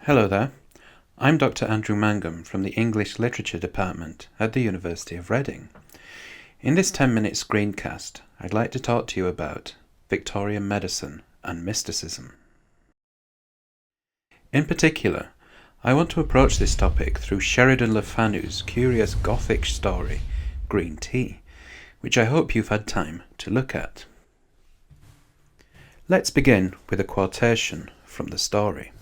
Hello there, I'm Dr Andrew Mangham from the English Literature Department at the University of Reading. In this 10-minute screencast, I'd like to talk to you about Victorian medicine and mysticism. In particular, I want to approach this topic through Sheridan Le Fanu's curious Gothic story, Green Tea, which I hope you've had time to look at. Let's begin with a quotation from the story.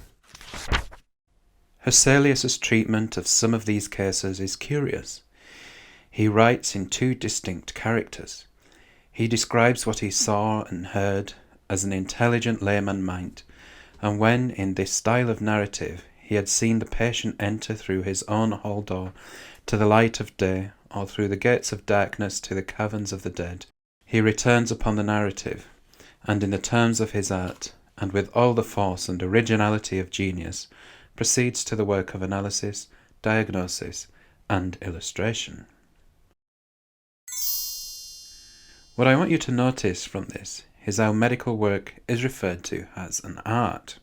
Hesselius's treatment of some of these cases is curious. He writes in two distinct characters. He describes what he saw and heard as an intelligent layman might, and when, in this style of narrative, he had seen the patient enter through his own hall door to the light of day, or through the gates of darkness to the caverns of the dead, he returns upon the narrative, and in the terms of his art, and with all the force and originality of genius, proceeds to the work of analysis, diagnosis, and illustration. What I want you to notice from this is how medical work is referred to as an art.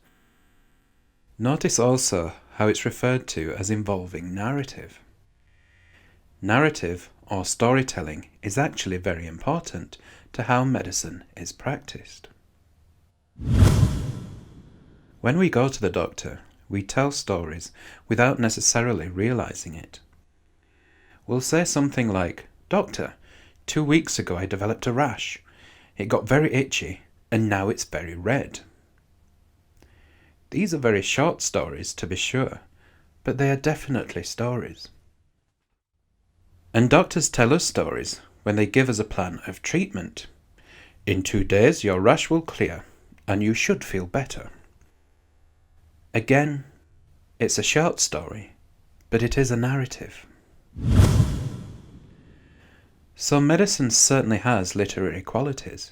Notice also how it's referred to as involving narrative. Narrative, or storytelling, is actually very important to how medicine is practiced. When we go to the doctor, we tell stories without necessarily realizing it. We'll say something like, "Doctor, 2 weeks ago I developed a rash. It got very itchy, and now it's very red." These are very short stories, to be sure, but they are definitely stories. And doctors tell us stories when they give us a plan of treatment. "In 2 days your rash will clear, and you should feel better." Again, it's a short story, but it is a narrative. So medicine certainly has literary qualities,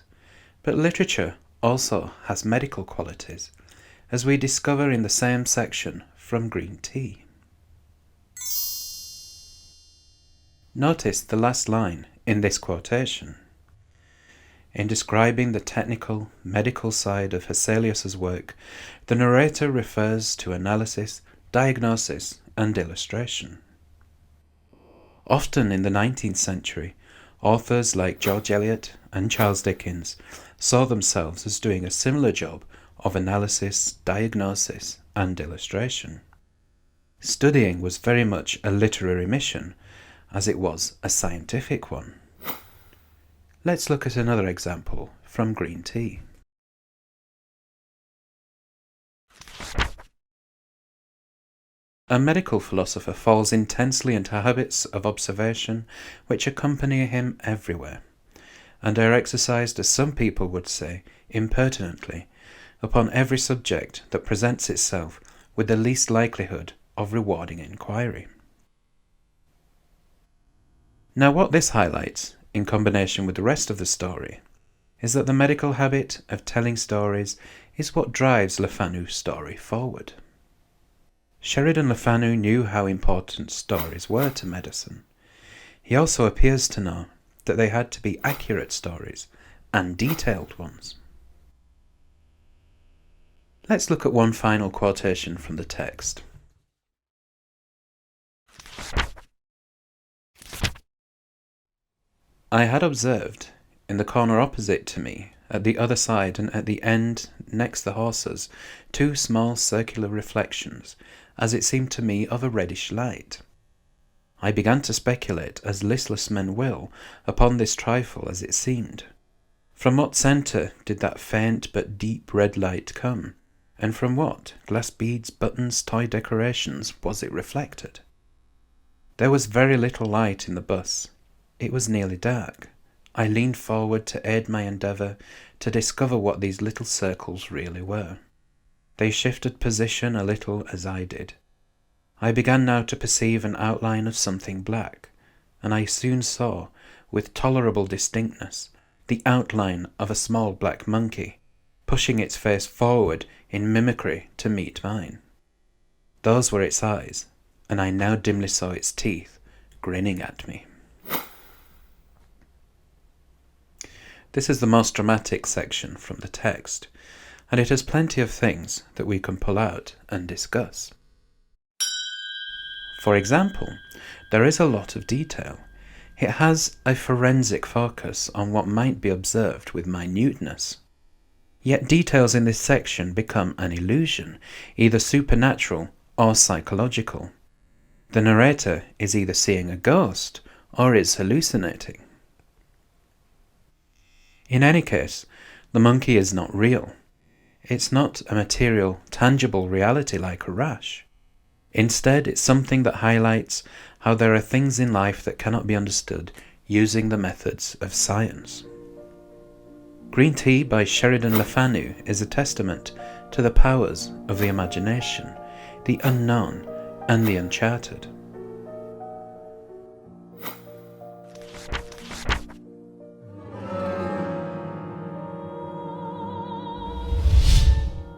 but literature also has medical qualities, as we discover in the same section from Green Tea. Notice the last line in this quotation. In describing the technical, medical side of Hesselius's work, the narrator refers to analysis, diagnosis, and illustration. Often in the 19th century, authors like George Eliot and Charles Dickens saw themselves as doing a similar job of analysis, diagnosis, and illustration. Studying was very much a literary mission, as it was a scientific one. Let's look at another example from Green Tea. A medical philosopher falls intensely into habits of observation which accompany him everywhere, and are exercised, as some people would say, impertinently, upon every subject that presents itself with the least likelihood of rewarding inquiry. Now what this highlights, in combination with the rest of the story, is that the medical habit of telling stories is what drives Le Fanu's story forward. Sheridan Le Fanu knew how important stories were to medicine. He also appears to know that they had to be accurate stories and detailed ones. Let's look at one final quotation from the text. "I had observed, in the corner opposite to me, at the other side and at the end next the horses, 2 small circular reflections, as it seemed to me of a reddish light. I began to speculate, as listless men will, upon this trifle as it seemed. From what centre did that faint but deep red light come, and from what, glass beads, buttons, toy decorations, was it reflected? There was very little light in the bus. It was nearly dark. I leaned forward to aid my endeavour to discover what these little circles really were. They shifted position a little as I did. I began now to perceive an outline of something black, and I soon saw, with tolerable distinctness, the outline of a small black monkey, pushing its face forward in mimicry to meet mine. Those were its eyes, and I now dimly saw its teeth grinning at me." This is the most dramatic section from the text, and it has plenty of things that we can pull out and discuss. For example, there is a lot of detail. It has a forensic focus on what might be observed with minuteness. Yet details in this section become an illusion, either supernatural or psychological. The narrator is either seeing a ghost or is hallucinating. In any case, the monkey is not real. It's not a material, tangible reality like a rash. Instead, it's something that highlights how there are things in life that cannot be understood using the methods of science. Green Tea by Sheridan Le Fanu is a testament to the powers of the imagination, the unknown and the uncharted.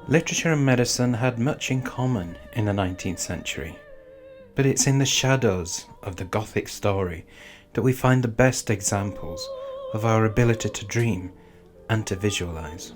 Literature and medicine had much in common in the 19th century, but it's in the shadows of the Gothic story that we find the best examples of our ability to dream and to visualize.